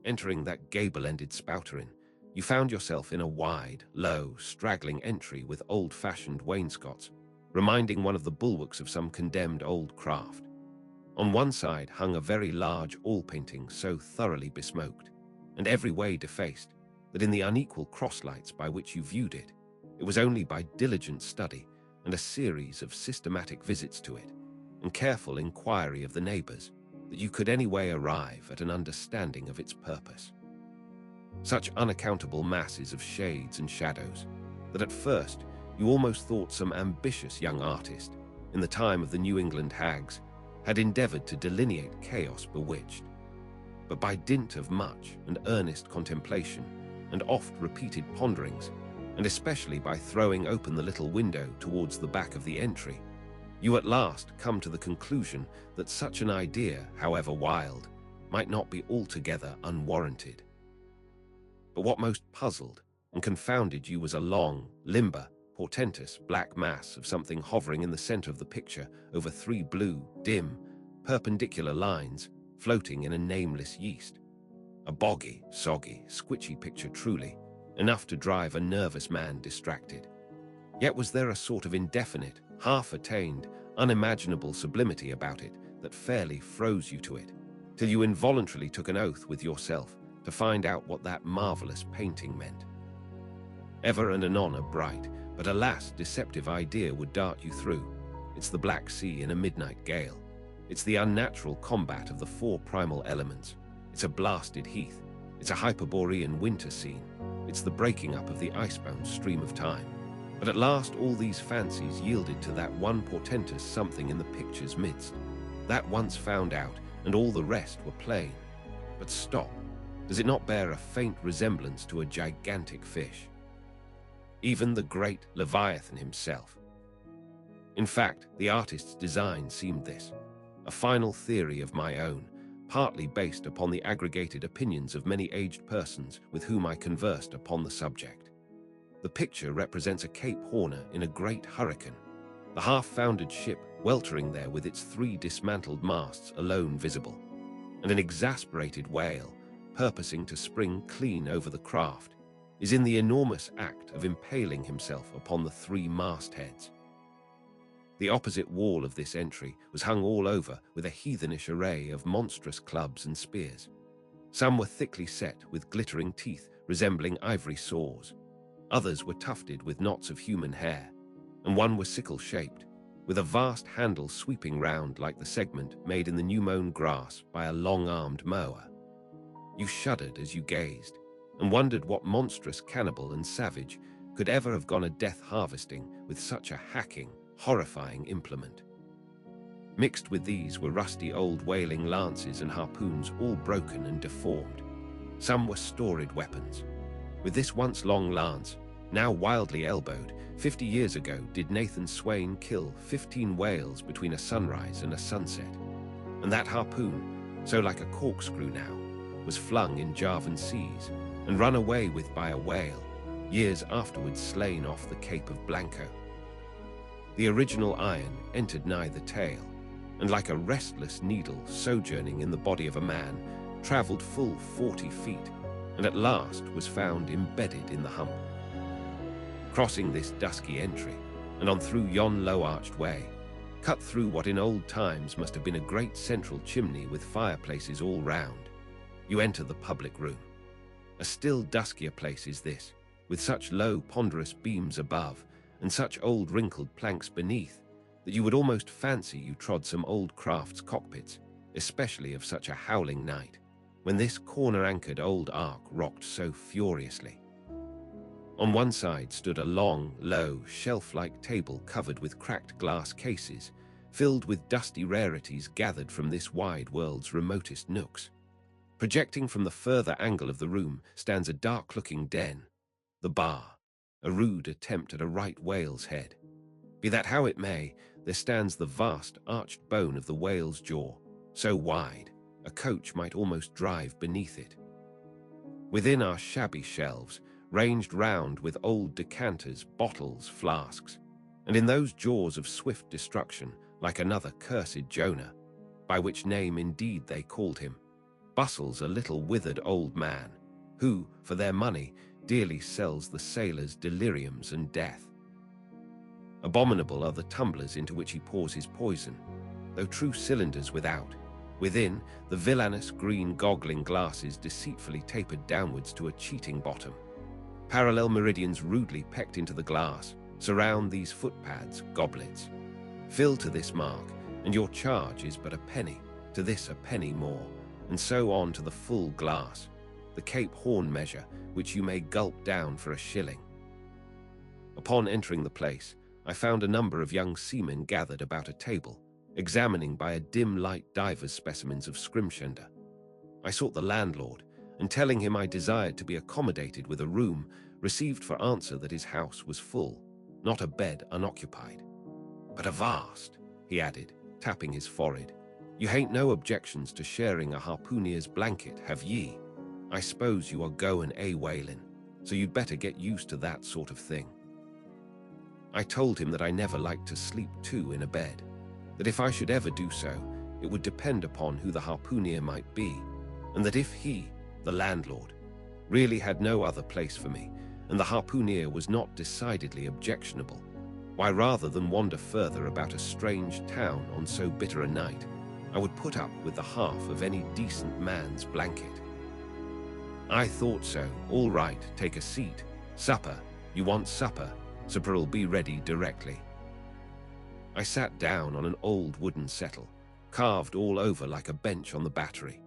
Entering that gable-ended Spouter-Inn, you found yourself in a wide, low, straggling entry with old-fashioned wainscots, reminding one of the bulwarks of some condemned old craft. On one side hung a very large oil-painting so thoroughly besmoked, and every way defaced, that in the unequal crosslights by which you viewed it, it was only by diligent study and a series of systematic visits to it, and careful inquiry of the neighbors, that you could anyway arrive at an understanding of its purpose. Such unaccountable masses of shades and shadows, that at first you almost thought some ambitious young artist, in the time of the New England hags, had endeavored to delineate chaos bewitched. But by dint of much and earnest contemplation, and oft-repeated ponderings, and especially by throwing open the little window towards the back of the entry, you at last come to the conclusion that such an idea, however wild, might not be altogether unwarranted. But what most puzzled and confounded you was a long, limber, portentous black mass of something hovering in the center of the picture over three blue, dim, perpendicular lines floating in a nameless yeast. A boggy, soggy, squitchy picture truly, enough to drive a nervous man distracted. Yet was there a sort of indefinite, half-attained, unimaginable sublimity about it that fairly froze you to it, till you involuntarily took an oath with yourself to find out what that marvelous painting meant. Ever and anon a bright, but alas, deceptive idea would dart you through. It's the Black Sea in a midnight gale. It's the unnatural combat of the four primal elements. It's a blasted heath. It's a Hyperborean winter scene. It's the breaking up of the icebound stream of time. But at last all these fancies yielded to that one portentous something in the picture's midst. That once found out, and all the rest were plain. But stop, does it not bear a faint resemblance to a gigantic fish? Even the great Leviathan himself. In fact, the artist's design seemed this, a final theory of my own, partly based upon the aggregated opinions of many aged persons with whom I conversed upon the subject. The picture represents a Cape Horner in a great hurricane, the half-foundered ship weltering there with its three dismantled masts alone visible, and an exasperated whale, purposing to spring clean over the craft, is in the enormous act of impaling himself upon the three mastheads. The opposite wall of this entry was hung all over with a heathenish array of monstrous clubs and spears. Some were thickly set with glittering teeth resembling ivory saws. Others were tufted with knots of human hair, and one was sickle-shaped, with a vast handle sweeping round like the segment made in the new-mown grass by a long-armed mower. You shuddered as you gazed, and wondered what monstrous cannibal and savage could ever have gone a death harvesting with such a hacking, horrifying implement. Mixed with these were rusty old whaling lances and harpoons all broken and deformed. Some were storied weapons. With this once long lance, now wildly elbowed, 50 years ago did Nathan Swain kill 15 whales between a sunrise and a sunset. And that harpoon, so like a corkscrew now, was flung in Javan seas and run away with by a whale, years afterwards slain off the Cape of Blanco. The original iron entered nigh the tail, and like a restless needle sojourning in the body of a man, travelled full 40 feet, and at last was found embedded in the hump. Crossing this dusky entry, and on through yon low-arched way, cut through what in old times must have been a great central chimney with fireplaces all round, you enter the public room. A still duskier place is this, with such low, ponderous beams above, and such old wrinkled planks beneath, that you would almost fancy you trod some old craft's cockpits, especially of such a howling night, when this corner-anchored old ark rocked so furiously. On one side stood a long, low, shelf-like table covered with cracked glass cases, filled with dusty rarities gathered from this wide world's remotest nooks. Projecting from the further angle of the room stands a dark-looking den, the bar, a rude attempt at a right whale's head. Be that how it may, there stands the vast arched bone of the whale's jaw, so wide, a coach might almost drive beneath it. Within are shabby shelves, ranged round with old decanters, bottles, flasks, and in those jaws of swift destruction, like another cursed Jonah, by which name indeed they called him, bustles a little withered old man, who, for their money, dearly sells the sailors deliriums and death. Abominable are the tumblers into which he pours his poison, though true cylinders without. Within, the villainous green goggling glasses deceitfully tapered downwards to a cheating bottom. Parallel meridians rudely pecked into the glass surround these footpads, goblets. Fill to this mark, and your charge is but a penny, to this a penny more, and so on to the full glass, the Cape Horn measure, which you may gulp down for a shilling. Upon entering the place, I found a number of young seamen gathered about a table, examining by a dim light divers specimens of scrimshender. I sought the landlord, and telling him I desired to be accommodated with a room, received for answer that his house was full, not a bed unoccupied. But avast, he added, tapping his forehead, you hain't no objections to sharing a harpooneer's blanket, have ye? I suppose you are goin' a-whalin', so you'd better get used to that sort of thing. I told him that I never liked to sleep two in a bed, that if I should ever do so, it would depend upon who the harpooneer might be, and that if he, the landlord, really had no other place for me, and the harpooneer was not decidedly objectionable, why, rather than wander further about a strange town on so bitter a night, I would put up with the half of any decent man's blanket. I thought so. All right, take a seat. Supper. You want supper? Supper'll be ready directly. I sat down on an old wooden settle, carved all over like a bench on the battery.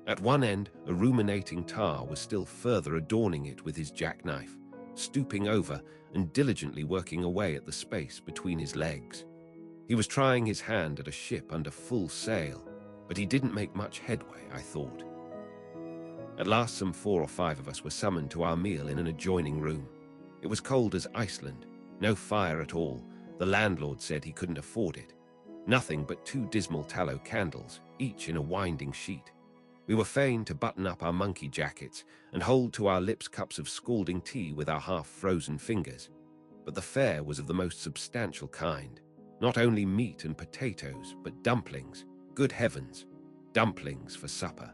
At one end, a ruminating tar was still further adorning it with his jackknife, stooping over and diligently working away at the space between his legs. He was trying his hand at a ship under full sail, but he didn't make much headway, I thought. At last, some 4 or 5 of us were summoned to our meal in an adjoining room. It was cold as Iceland, no fire at all. The landlord said he couldn't afford it. Nothing but 2 dismal tallow candles, each in a winding sheet. We were fain to button up our monkey jackets and hold to our lips cups of scalding tea with our half-frozen fingers. But the fare was of the most substantial kind. Not only meat and potatoes, but dumplings. Good heavens, dumplings for supper.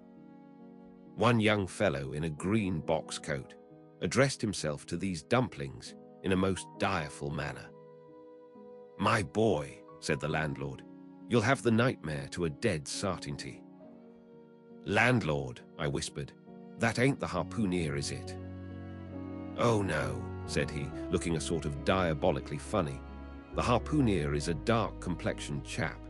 One young fellow in a green box coat addressed himself to these dumplings in a most direful manner. "My boy," said the landlord, "you'll have the nightmare to a dead sartinty." "Landlord," I whispered, "that ain't the harpooneer, is it?" "Oh no," said he, looking a sort of diabolically funny. "The harpooneer is a dark-complexioned chap.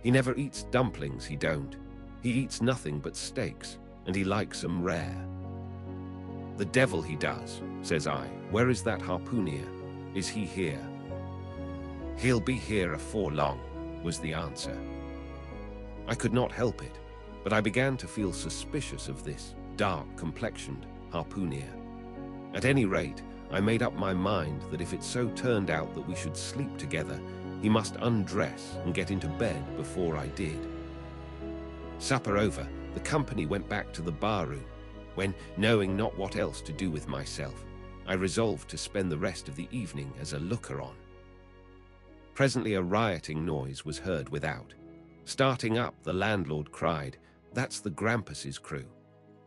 He never eats dumplings, he don't. He eats nothing but steaks, and he likes 'em rare." "The devil he does," says I. "Where is that harpooneer? Is he here?" "He'll be here afore long," was the answer. I could not help it, but I began to feel suspicious of this dark-complexioned harpooneer. At any rate, I made up my mind that if it so turned out that we should sleep together, he must undress and get into bed before I did. Supper over, the company went back to the bar-room, when, knowing not what else to do with myself, I resolved to spend the rest of the evening as a looker-on. Presently a rioting noise was heard without. Starting up, the landlord cried, "That's the Grampus's crew.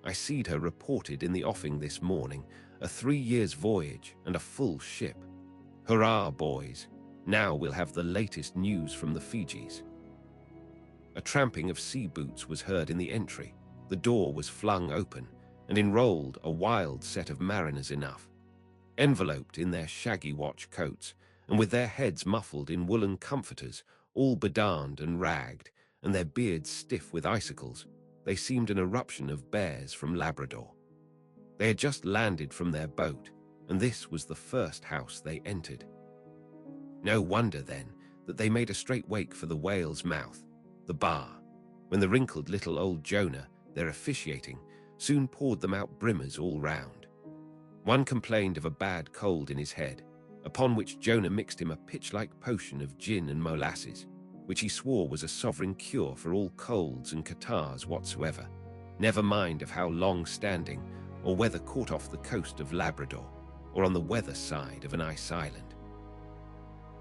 I seed her reported in the offing this morning, a 3 years' voyage and a full ship. Hurrah, boys! Now we'll have the latest news from the Fijis." A tramping of sea boots was heard in the entry. The door was flung open, and enrolled a wild set of mariners enough, enveloped in their shaggy watch coats, and with their heads muffled in woolen comforters, all bedarned and ragged, and their beards stiff with icicles. They seemed an eruption of bears from Labrador. They had just landed from their boat, and this was the first house they entered. No wonder, then, that they made a straight wake for the whale's mouth, the bar, when the wrinkled little old Jonah, their officiating, soon poured them out brimmers all round. One complained of a bad cold in his head, upon which Jonah mixed him a pitch-like potion of gin and molasses, which he swore was a sovereign cure for all colds and catarrhs whatsoever, never mind of how long-standing, or whether caught off the coast of Labrador, or on the weather side of an ice island.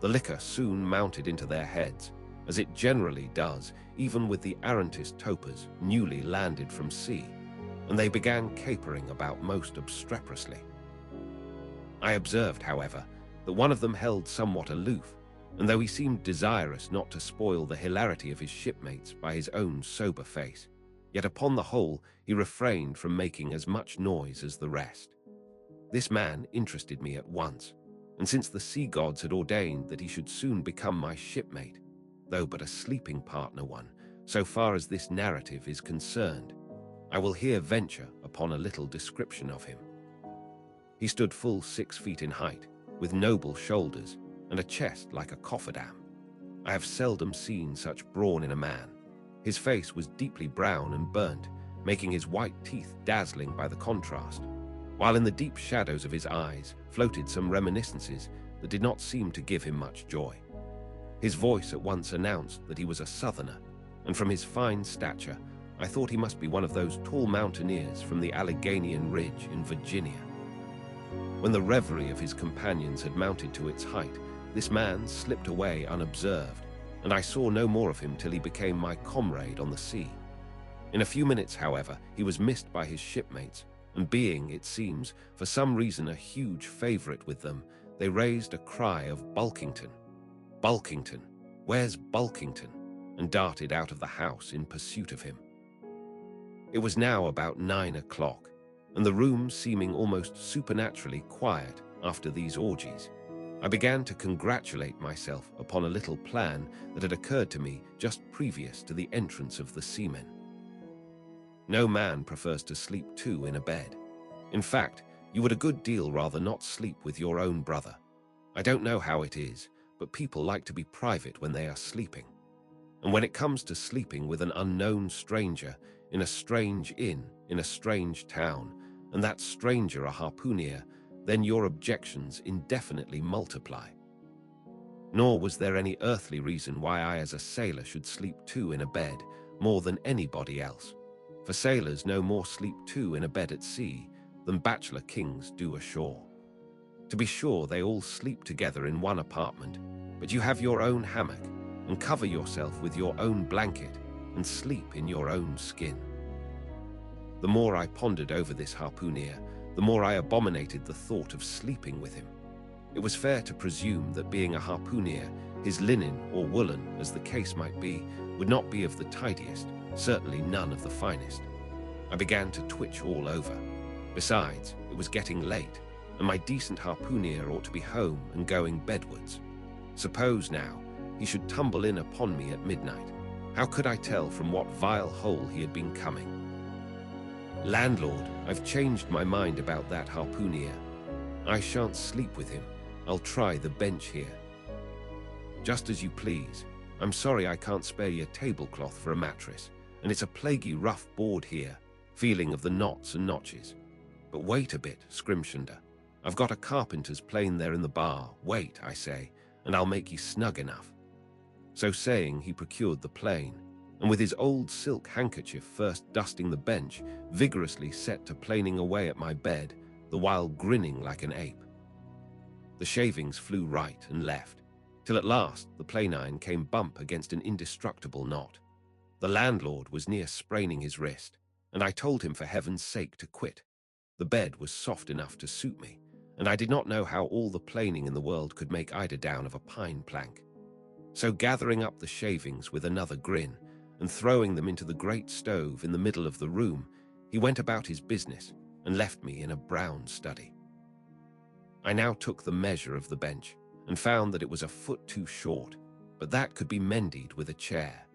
The liquor soon mounted into their heads, as it generally does, even with the arrantist topers newly landed from sea, and they began capering about most obstreperously. I observed, however, that one of them held somewhat aloof, and though he seemed desirous not to spoil the hilarity of his shipmates by his own sober face, yet upon the whole he refrained from making as much noise as the rest. This man interested me at once, and since the sea gods had ordained that he should soon become my shipmate, though but a sleeping partner one, so far as this narrative is concerned, I will here venture upon a little description of him. He stood full 6 feet in height, with noble shoulders and a chest like a cofferdam. I have seldom seen such brawn in a man. His face was deeply brown and burnt, making his white teeth dazzling by the contrast, while in the deep shadows of his eyes floated some reminiscences that did not seem to give him much joy. His voice at once announced that he was a southerner, and from his fine stature, I thought he must be one of those tall mountaineers from the Alleghanian Ridge in Virginia. When the reverie of his companions had mounted to its height, this man slipped away unobserved, and I saw no more of him till he became my comrade on the sea. In a few minutes, however, he was missed by his shipmates, and being, it seems, for some reason a huge favourite with them, they raised a cry of Bulkington. Bulkington! Where's Bulkington? And darted out of the house in pursuit of him. It was now about 9 o'clock, and the room seeming almost supernaturally quiet after these orgies, I began to congratulate myself upon a little plan that had occurred to me just previous to the entrance of the seamen. No man prefers to sleep two in a bed. In fact, you would a good deal rather not sleep with your own brother. I don't know how it is, but people like to be private when they are sleeping. And when it comes to sleeping with an unknown stranger in a strange inn in a strange town, and that stranger a harpooneer, then your objections indefinitely multiply. Nor was there any earthly reason why I as a sailor should sleep two in a bed more than anybody else, for sailors no more sleep two in a bed at sea than bachelor kings do ashore. To be sure, they all sleep together in one apartment, but you have your own hammock, and cover yourself with your own blanket, and sleep in your own skin. The more I pondered over this harpooneer, the more I abominated the thought of sleeping with him. It was fair to presume that being a harpooneer, his linen or woolen, as the case might be, would not be of the tidiest, certainly none of the finest. I began to twitch all over. Besides, it was getting late, and my decent harpooneer ought to be home and going bedwards. Suppose now he should tumble in upon me at midnight. How could I tell from what vile hole he had been coming? Landlord, I've changed my mind about that harpooneer. I shan't sleep with him. I'll try the bench here. Just as you please. I'm sorry I can't spare you a tablecloth for a mattress, and it's a plaguey rough board here, feeling of the knots and notches. But wait a bit, Scrimshender. I've got a carpenter's plane there in the bar. Wait, I say, and I'll make ye snug enough. So saying, he procured the plane, and with his old silk handkerchief first dusting the bench, vigorously set to planing away at my bed, the while grinning like an ape. The shavings flew right and left, till at last the plane iron came bump against an indestructible knot. The landlord was near spraining his wrist, and I told him for heaven's sake to quit. The bed was soft enough to suit me, and I did not know how all the planing in the world could make eider down of a pine plank. So gathering up the shavings with another grin, and throwing them into the great stove in the middle of the room, he went about his business and left me in a brown study. I now took the measure of the bench and found that it was a foot too short, but that could be mended with a chair.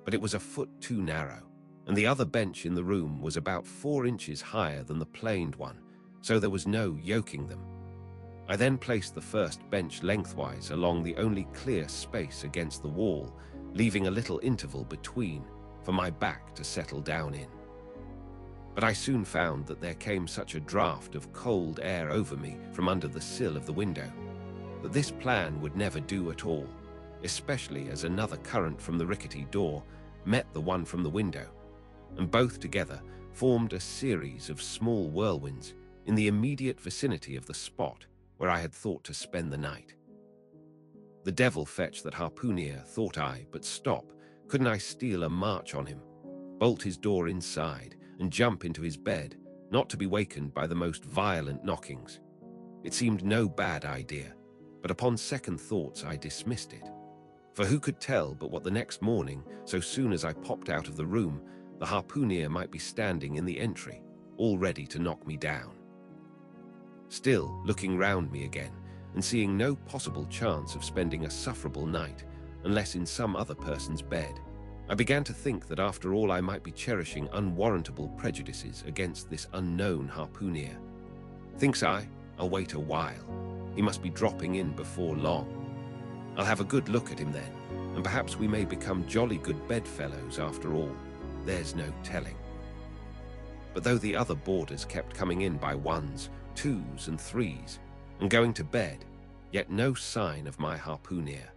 But it was a foot too narrow, and the other bench in the room was about 4 inches higher than the planed one, so there was no yoking them. I then placed the first bench lengthwise along the only clear space against the wall, leaving a little interval between for my back to settle down in. But I soon found that there came such a draught of cold air over me from under the sill of the window that this plan would never do at all, especially as another current from the rickety door met the one from the window, and both together formed a series of small whirlwinds in the immediate vicinity of the spot where I had thought to spend the night. The devil fetch that harpooneer, thought I, but stop, couldn't I steal a march on him, bolt his door inside, and jump into his bed, not to be wakened by the most violent knockings? It seemed no bad idea, but upon second thoughts I dismissed it. For who could tell but what the next morning, so soon as I popped out of the room, the harpooneer might be standing in the entry, all ready to knock me down. Still, looking round me again, and seeing no possible chance of spending a sufferable night, unless in some other person's bed, I began to think that after all I might be cherishing unwarrantable prejudices against this unknown harpooneer. Thinks I, I'll wait a while. He must be dropping in before long. I'll have a good look at him then, and perhaps we may become jolly good bedfellows after all. There's no telling. But though the other boarders kept coming in by ones, twos, and threes, and going to bed, yet no sign of my harpooneer.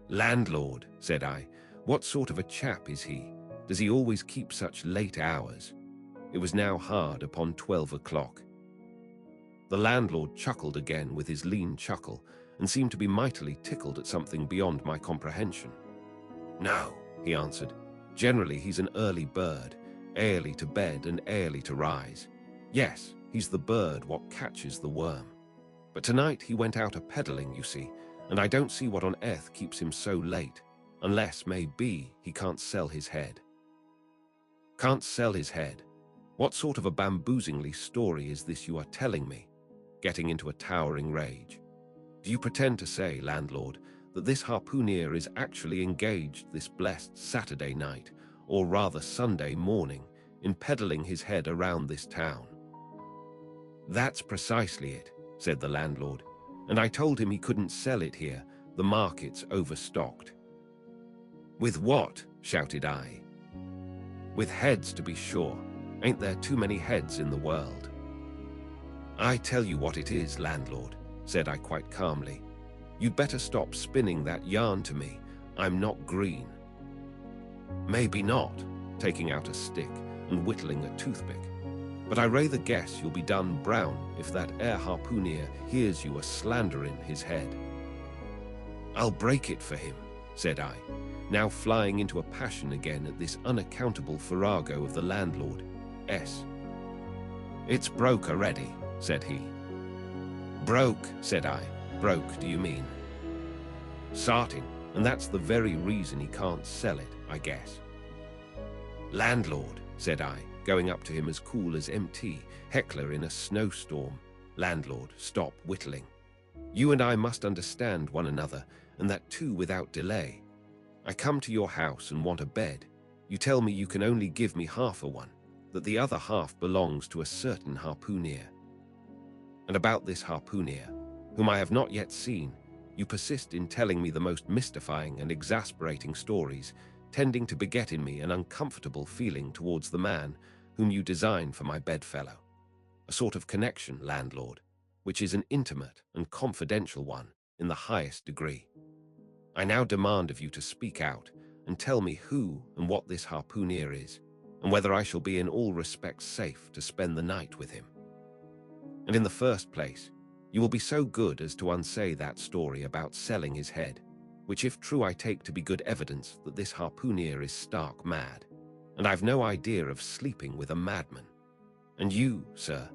"Landlord," said I, "what sort of a chap is he? Does he always keep such late hours?" It was now hard upon 12 o'clock. The landlord chuckled again with his lean chuckle, and seemed to be mightily tickled at something beyond my comprehension. "No," he answered. "Generally he's an early bird, early to bed and early to rise. Yes, he's the bird what catches the worm. But tonight he went out a-peddling, you see, and I don't see what on earth keeps him so late, unless, may be, he can't sell his head." "Can't sell his head? What sort of a bamboozingly story is this you are telling me?" Getting into a towering rage. "Do you pretend to say, landlord, that this harpooneer is actually engaged this blessed Saturday night, or rather Sunday morning, in peddling his head around this town?" "That's precisely it," said the landlord, "and I told him he couldn't sell it here, the market's overstocked." "With what?" shouted I. "With heads, to be sure. Ain't there too many heads in the world?" "I tell you what it is, landlord," said I quite calmly. "You'd better stop spinning that yarn to me. I'm not green." "Maybe not," taking out a stick and whittling a toothpick. "But I rather guess you'll be done brown if that air harpooneer hears you a-slandering his head." "I'll break it for him," said I, now flying into a passion again at this unaccountable farrago of the landlord. "It's broke already," said he. "Broke," said I. "Broke, do you mean?" "Sartin, and that's the very reason he can't sell it, I guess." "Landlord," said I, going up to him as cool as MT, heckler in a snowstorm. "Landlord, stop whittling. You and I must understand one another, and that too without delay. I come to your house and want a bed. You tell me you can only give me half a one, that the other half belongs to a certain harpooneer. And about this harpooneer, whom I have not yet seen, you persist in telling me the most mystifying and exasperating stories, tending to beget in me an uncomfortable feeling towards the man whom you design for my bedfellow. A sort of connection, landlord, which is an intimate and confidential one in the highest degree. I now demand of you to speak out and tell me who and what this harpooneer is, and whether I shall be in all respects safe to spend the night with him. And in the first place, you will be so good as to unsay that story about selling his head, which if true I take to be good evidence that this harpooneer is stark mad, and I've no idea of sleeping with a madman. And you, sir,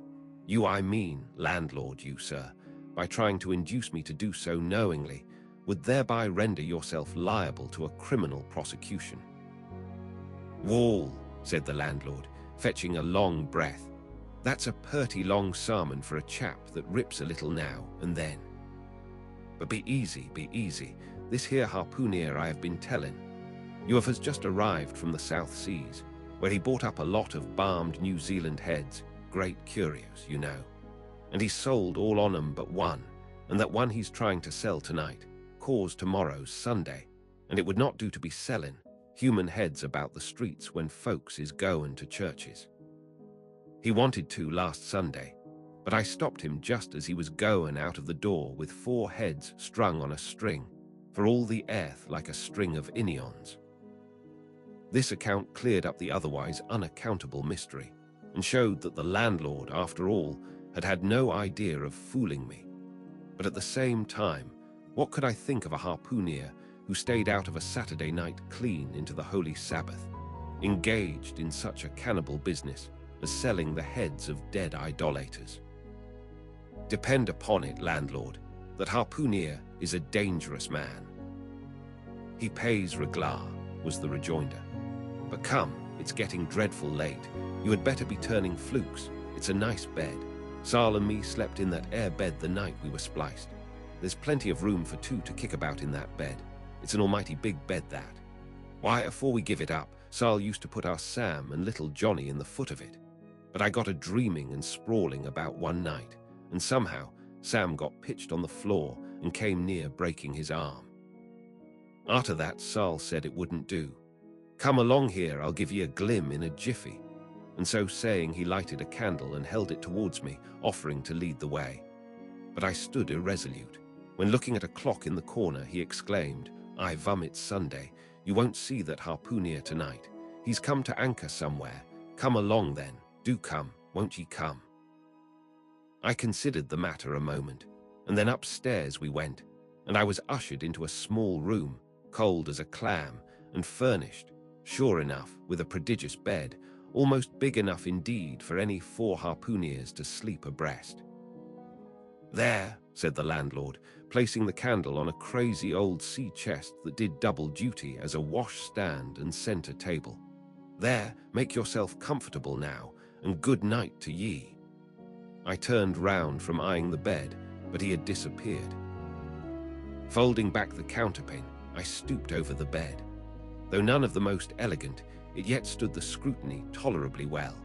you I mean, landlord, you, sir, by trying to induce me to do so knowingly, would thereby render yourself liable to a criminal prosecution." "Wall," said the landlord, fetching a long breath. "That's a purty long sermon for a chap that rips a little now and then. But be easy, be easy. This here harpooneer I have been telling. You have just arrived from the South Seas, where he bought up a lot of balmed New Zealand heads, great curios, you know. And he sold all on 'em but one, and that one he's trying to sell tonight, cause tomorrow's Sunday, and it would not do to be selling human heads about the streets when folks is going to churches. He wanted to last Sunday, but I stopped him just as he was going out of the door with 4 heads strung on a string, for all the earth like a string of inions." This account cleared up the otherwise unaccountable mystery, and showed that the landlord, after all, had had no idea of fooling me, but at the same time What could I think of a harpooneer who stayed out of a Saturday night clean into the holy Sabbath, engaged in such a cannibal business as selling the heads of dead idolaters? Depend upon it, landlord, that harpooneer is a dangerous man. He pays reglar, was the rejoinder. But come, it's getting dreadful late. You had better be turning flukes. It's a nice bed. Sal and me slept in that air bed the night we were spliced. There's plenty of room for two to kick about in that bed. It's an almighty big bed, that. Why, afore we give it up, Sal used to put our Sam and little Johnny in the foot of it. But I got a dreaming and sprawling about one night, and somehow Sam got pitched on the floor and came near breaking his arm. After that, Sal said it wouldn't do. Come along here, I'll give ye a glim in a jiffy. And so saying, he lighted a candle and held it towards me, offering to lead the way. But I stood irresolute. When looking at a clock in the corner, he exclaimed, "I vomit Sunday. You won't see that harpooneer tonight. He's come to anchor somewhere. Come along then. Do come, won't ye come?" I considered the matter a moment, and then upstairs we went, and I was ushered into a small room, cold as a clam, and furnished, sure enough, with a prodigious bed, almost big enough indeed for any 4 harpooneers to sleep abreast. "There," said the landlord, placing the candle on a crazy old sea chest that did double duty as a wash-stand and centre table. "There, make yourself comfortable now, and good night to ye." I turned round from eyeing the bed, but he had disappeared. Folding back the counterpane, I stooped over the bed. Though none of the most elegant, it yet stood the scrutiny tolerably well.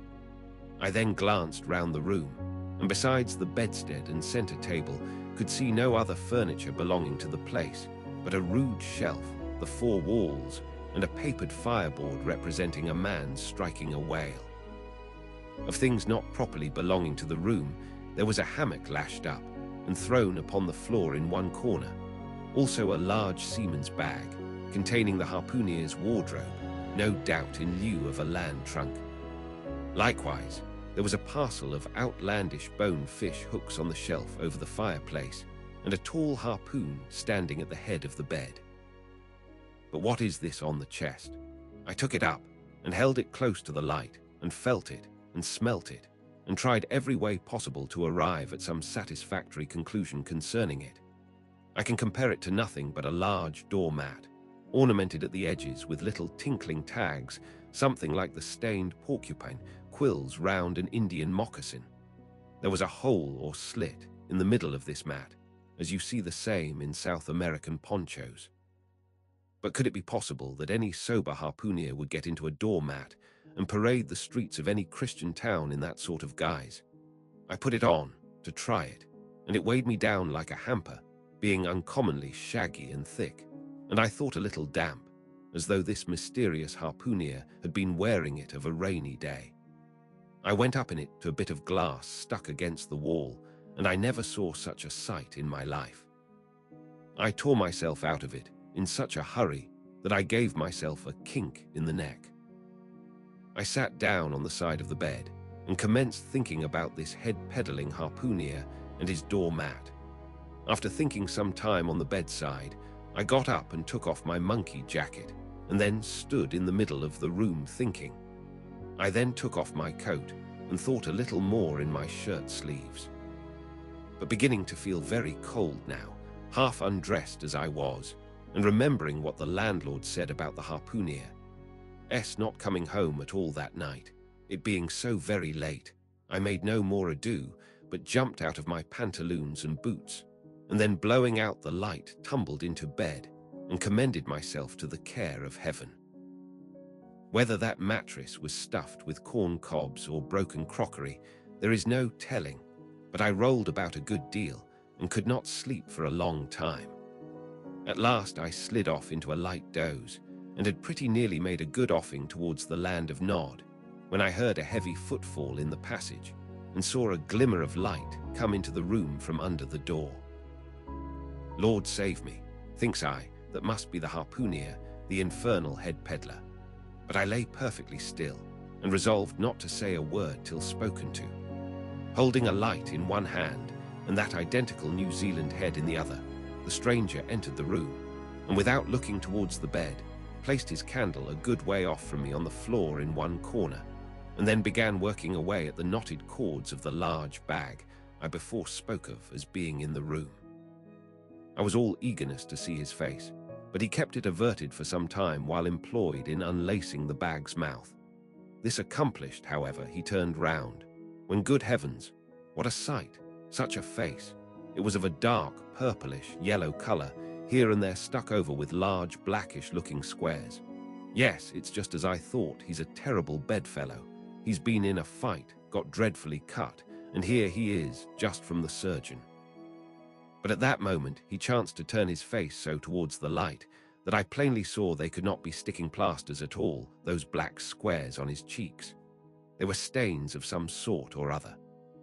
I then glanced round the room, and besides the bedstead and centre table, could see no other furniture belonging to the place, but a rude shelf, the 4 walls, and a papered fireboard representing a man striking a whale. Of things not properly belonging to the room, there was a hammock lashed up and thrown upon the floor in one corner, also a large seaman's bag, containing the harpooneer's wardrobe, no doubt in lieu of a land trunk. Likewise, there was a parcel of outlandish bone fish hooks on the shelf over the fireplace, and a tall harpoon standing at the head of the bed. But what is this on the chest? I took it up and held it close to the light, and felt it and smelt it, and tried every way possible to arrive at some satisfactory conclusion concerning it. I can compare it to nothing but a large doormat, ornamented at the edges with little tinkling tags, something like the stained porcupine quills round an Indian moccasin. There was a hole or slit in the middle of this mat, as you see the same in South American ponchos. But could it be possible that any sober harpooneer would get into a doormat and parade the streets of any Christian town in that sort of guise? I put it on to try it, and it weighed me down like a hamper, being uncommonly shaggy and thick, and I thought a little damp, as though this mysterious harpooneer had been wearing it of a rainy day. I went up in it to a bit of glass stuck against the wall, and I never saw such a sight in my life. I tore myself out of it in such a hurry that I gave myself a kink in the neck. I sat down on the side of the bed and commenced thinking about this head-peddling harpooneer and his doormat. After thinking some time on the bedside, I got up and took off my monkey jacket, and then stood in the middle of the room thinking. I then took off my coat and thought a little more in my shirt sleeves. But beginning to feel very cold now, half undressed as I was, and remembering what the landlord said about the harpooneer, not coming home at all that night, it being so very late, I made no more ado, but jumped out of my pantaloons and boots, and then blowing out the light, tumbled into bed, and commended myself to the care of heaven. Whether that mattress was stuffed with corn cobs or broken crockery, there is no telling, but I rolled about a good deal, and could not sleep for a long time. At last I slid off into a light doze, and had pretty nearly made a good offing towards the land of Nod, when I heard a heavy footfall in the passage, and saw a glimmer of light come into the room from under the door. Lord save me, thinks I, that must be the harpooneer, the infernal head peddler. But I lay perfectly still, and resolved not to say a word till spoken to. Holding a light in one hand, and that identical New Zealand head in the other, the stranger entered the room, and without looking towards the bed, placed his candle a good way off from me on the floor in one corner, and then began working away at the knotted cords of the large bag I before spoke of as being in the room. I was all eagerness to see his face, but he kept it averted for some time while employed in unlacing the bag's mouth. This accomplished, however, he turned round, when, good heavens, what a sight! Such a face! It was of a dark, purplish, yellow color, here and there stuck over with large, blackish-looking squares. Yes, it's just as I thought. He's a terrible bedfellow. He's been in a fight, got dreadfully cut, and here he is, just from the surgeon. But at that moment he chanced to turn his face so towards the light that I plainly saw they could not be sticking plasters at all, those black squares on his cheeks. They were stains of some sort or other.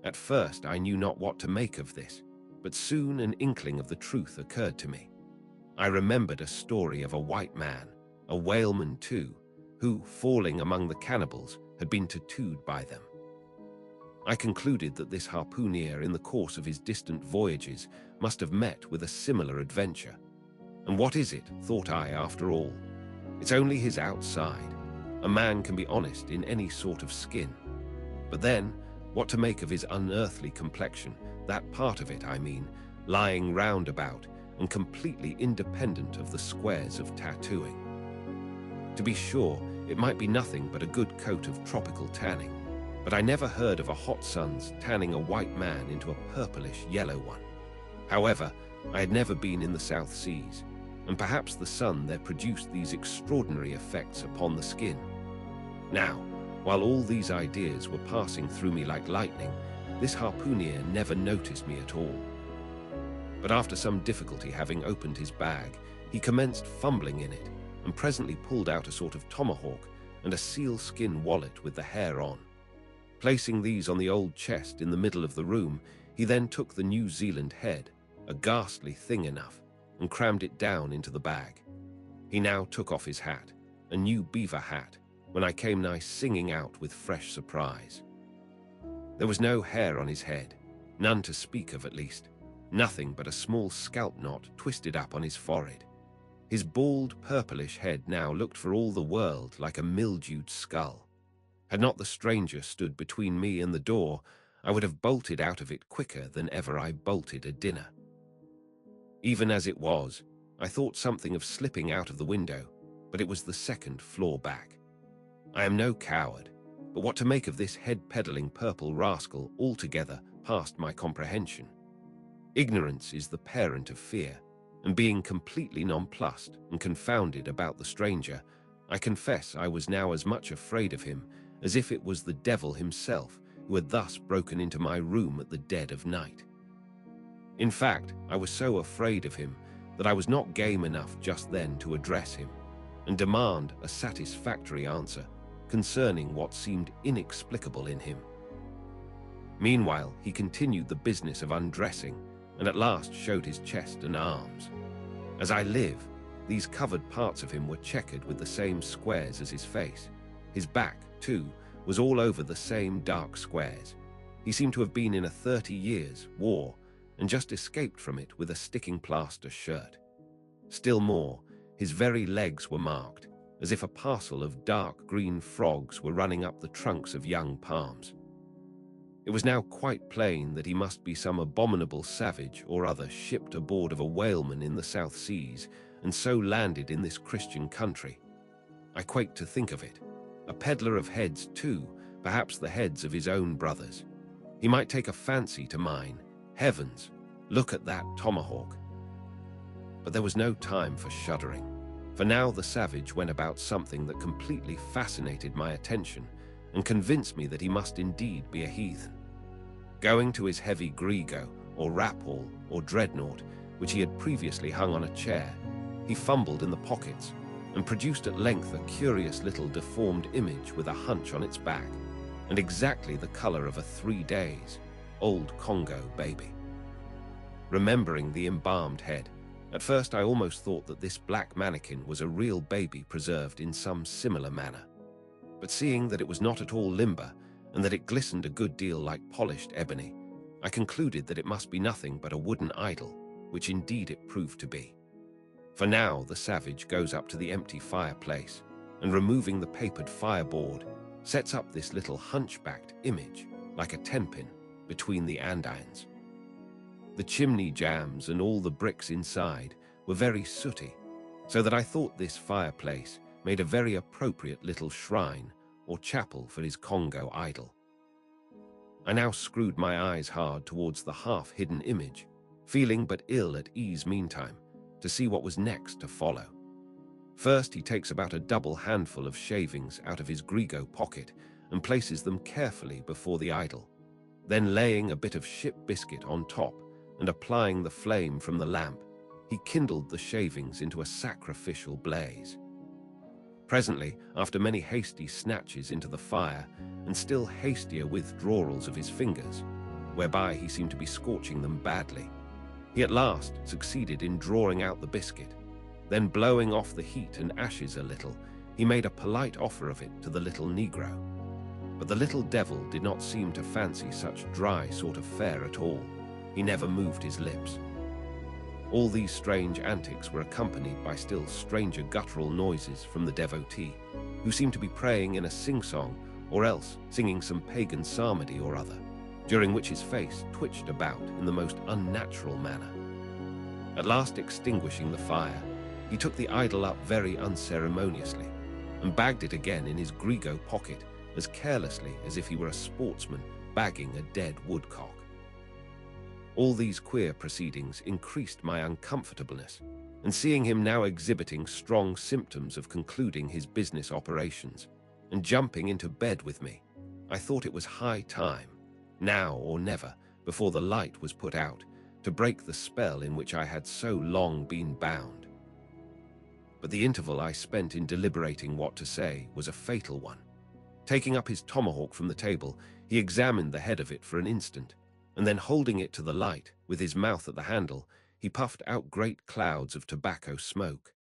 At first I knew not what to make of this, but soon an inkling of the truth occurred to me. I remembered a story of a white man, a whaleman too, who, falling among the cannibals, had been tattooed by them. I concluded that this harpooneer, in the course of his distant voyages, must have met with a similar adventure. And what is it, thought I, after all? It's only his outside. A man can be honest in any sort of skin. But then, what to make of his unearthly complexion, that part of it, I mean, lying round about and completely independent of the squares of tattooing? To be sure, it might be nothing but a good coat of tropical tanning, but I never heard of a hot sun's tanning a white man into a purplish yellow one. However, I had never been in the South Seas, and perhaps the sun there produced these extraordinary effects upon the skin. Now, while all these ideas were passing through me like lightning, this harpooneer never noticed me at all. But after some difficulty, having opened his bag, he commenced fumbling in it, and presently pulled out a sort of tomahawk and a sealskin wallet with the hair on. Placing these on the old chest in the middle of the room, he then took the New Zealand head, a ghastly thing enough, and crammed it down into the bag. He now took off his hat, a new beaver hat, when I came nigh singing out with fresh surprise. There was no hair on his head, none to speak of at least, nothing but a small scalp knot twisted up on his forehead. His bald, purplish head now looked for all the world like a mildewed skull. Had not the stranger stood between me and the door, I would have bolted out of it quicker than ever I bolted a dinner. Even as it was, I thought something of slipping out of the window, but it was the second floor back. I am no coward, but what to make of this head-peddling purple rascal altogether past my comprehension. Ignorance is the parent of fear, and being completely nonplussed and confounded about the stranger, I confess I was now as much afraid of him as if it was the devil himself who had thus broken into my room at the dead of night. In fact, I was so afraid of him that I was not game enough just then to address him and demand a satisfactory answer concerning what seemed inexplicable in him. Meanwhile, he continued the business of undressing and at last showed his chest and arms. As I live, these covered parts of him were checkered with the same squares as his face. His back, too, was all over the same dark squares. He seemed to have been in a 30 years' war and just escaped from it with a sticking plaster shirt. Still more, his very legs were marked, as if a parcel of dark green frogs were running up the trunks of young palms. It was now quite plain that he must be some abominable savage or other shipped aboard of a whaleman in the South Seas and so landed in this Christian country. I quaked to think of it. A peddler of heads too, perhaps the heads of his own brothers. He might take a fancy to mine. Heavens, look at that tomahawk. But there was no time for shuddering, for now the savage went about something that completely fascinated my attention and convinced me that he must indeed be a heathen. Going to his heavy grego, or raphaul, or dreadnought, which he had previously hung on a chair, he fumbled in the pockets and produced at length a curious little deformed image with a hunch on its back, and exactly the color of a 3 days old Congo baby. Remembering the embalmed head, at first I almost thought that this black mannequin was a real baby preserved in some similar manner. But seeing that it was not at all limber, and that it glistened a good deal like polished ebony, I concluded that it must be nothing but a wooden idol, which indeed it proved to be. For now the savage goes up to the empty fireplace and, removing the papered fireboard, sets up this little hunchbacked image like a tenpin between the andirons. The chimney jambs and all the bricks inside were very sooty, so that I thought this fireplace made a very appropriate little shrine or chapel for his Congo idol. I now screwed my eyes hard towards the half-hidden image, feeling but ill at ease meantime, to see what was next to follow. First, he takes about a double handful of shavings out of his grego pocket and places them carefully before the idol. Then, laying a bit of ship biscuit on top and applying the flame from the lamp, he kindled the shavings into a sacrificial blaze. Presently, after many hasty snatches into the fire and still hastier withdrawals of his fingers, whereby he seemed to be scorching them badly, he at last succeeded in drawing out the biscuit. Then, blowing off the heat and ashes a little, he made a polite offer of it to the little negro. But the little devil did not seem to fancy such dry sort of fare at all. He never moved his lips. All these strange antics were accompanied by still stranger guttural noises from the devotee, who seemed to be praying in a sing-song or else singing some pagan psalmody or other, during which his face twitched about in the most unnatural manner. At last, extinguishing the fire, he took the idol up very unceremoniously and bagged it again in his grego pocket as carelessly as if he were a sportsman bagging a dead woodcock. All these queer proceedings increased my uncomfortableness, and seeing him now exhibiting strong symptoms of concluding his business operations and jumping into bed with me, I thought it was high time, now or never, before the light was put out, to break the spell in which I had so long been bound. But the interval I spent in deliberating what to say was a fatal one. Taking up his tomahawk from the table, he examined the head of it for an instant, and then holding it to the light, with his mouth at the handle, he puffed out great clouds of tobacco smoke.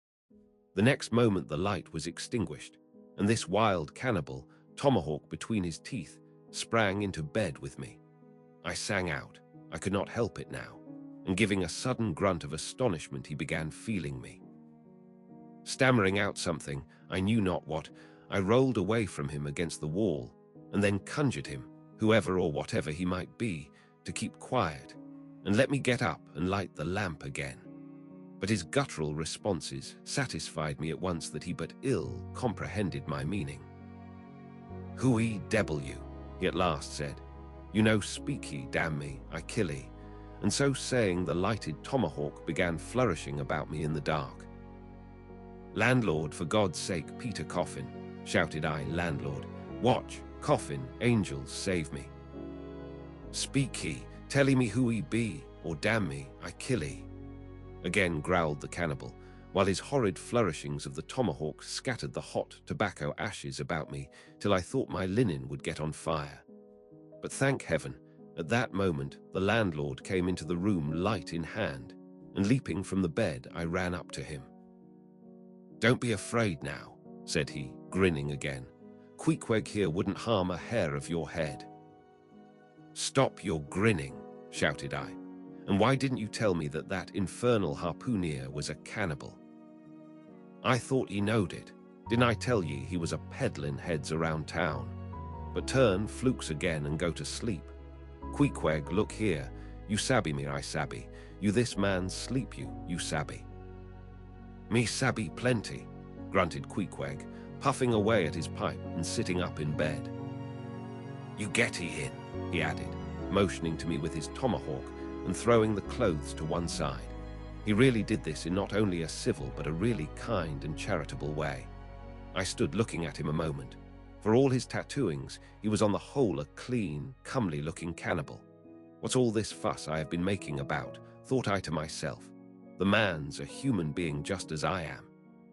The next moment the light was extinguished, and this wild cannibal, tomahawk between his teeth, sprang into bed with me. I sang out, I could not help it now, and giving a sudden grunt of astonishment, he began feeling me. Stammering out something, I knew not what, I rolled away from him against the wall, and then conjured him, whoever or whatever he might be, to keep quiet, and let me get up and light the lamp again. But his guttural responses satisfied me at once that he but ill comprehended my meaning. "Hui debble you," he at last said. "You know speak ye, damn me, I kill ye." And so saying, the lighted tomahawk began flourishing about me in the dark. "Landlord, for God's sake, Peter Coffin," shouted I, "landlord, watch, coffin, angels, save me. Speak he, tell me who he be, or damn me, I kill he." Again growled the cannibal, while his horrid flourishings of the tomahawk scattered the hot tobacco ashes about me till I thought my linen would get on fire. But thank heaven, at that moment the landlord came into the room light in hand, and leaping from the bed I ran up to him. "Don't be afraid now," said he, grinning again. "Queequeg here wouldn't harm a hair of your head." "Stop your grinning," shouted I. "And why didn't you tell me that that infernal harpooneer was a cannibal? I thought ye knowed it. Didn't I tell ye he was a peddlin' heads around town? But turn flukes again and go to sleep. Queequeg, look here. You sabby me, I sabby. You this man sleep you sabby." "Me sabby plenty," grunted Queequeg, puffing away at his pipe and sitting up in bed. "You get he in," he added, motioning to me with his tomahawk and throwing the clothes to one side. He really did this in not only a civil but a really kind and charitable way. I stood looking at him a moment. For all his tattooings, he was on the whole a clean, comely-looking cannibal. What's all this fuss I have been making about, thought I to myself. The man's a human being just as I am.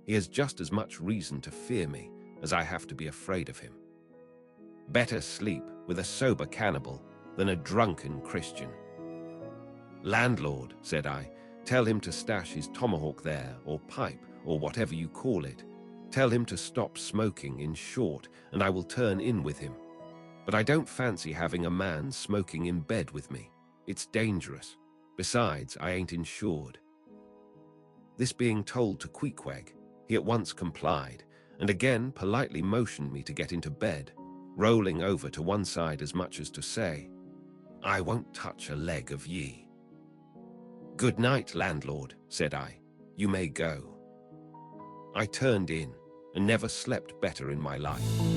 He has just as much reason to fear me as I have to be afraid of him. Better sleep with a sober cannibal than a drunken Christian. "Landlord," said I, "tell him to stash his tomahawk there, or pipe, or whatever you call it. Tell him to stop smoking, in short, and I will turn in with him. But I don't fancy having a man smoking in bed with me. It's dangerous. Besides, I ain't insured. This being told to Queequeg, he at once complied, and again politely motioned me to get into bed, rolling over to one side as much as to say, "I won't touch a leg of ye." "Good night, landlord," said I. "You may go." I turned in, and never slept better in my life.